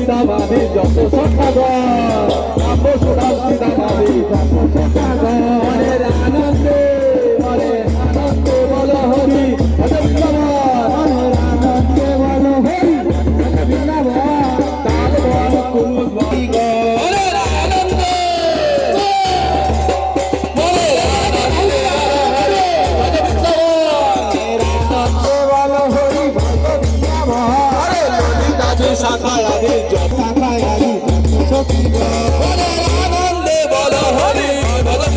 সিদামাদি যত সখাগণ নাম সুধাম সিদামাদি যত সখাগণ মনের আনন্দে বলো হরি ভজন বৃন্দাবন মনের আনন্দে বলো হরি ভজন বৃন্দাবন তাল বল কুমুদ বল মনের আনন্দে শাখায় আদি শাখায় আদি সখী মনের আনন্দে বলো হরি ভজন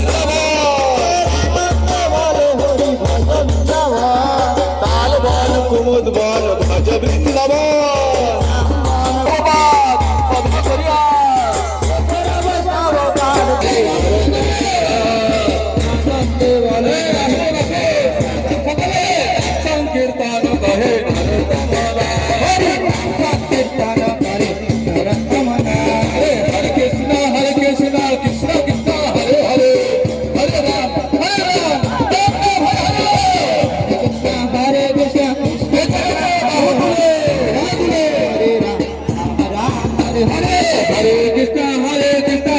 তাল বল কুমুদ বল ভজ সংকীর্তন কহে Hare Krishna, Hare Krishna.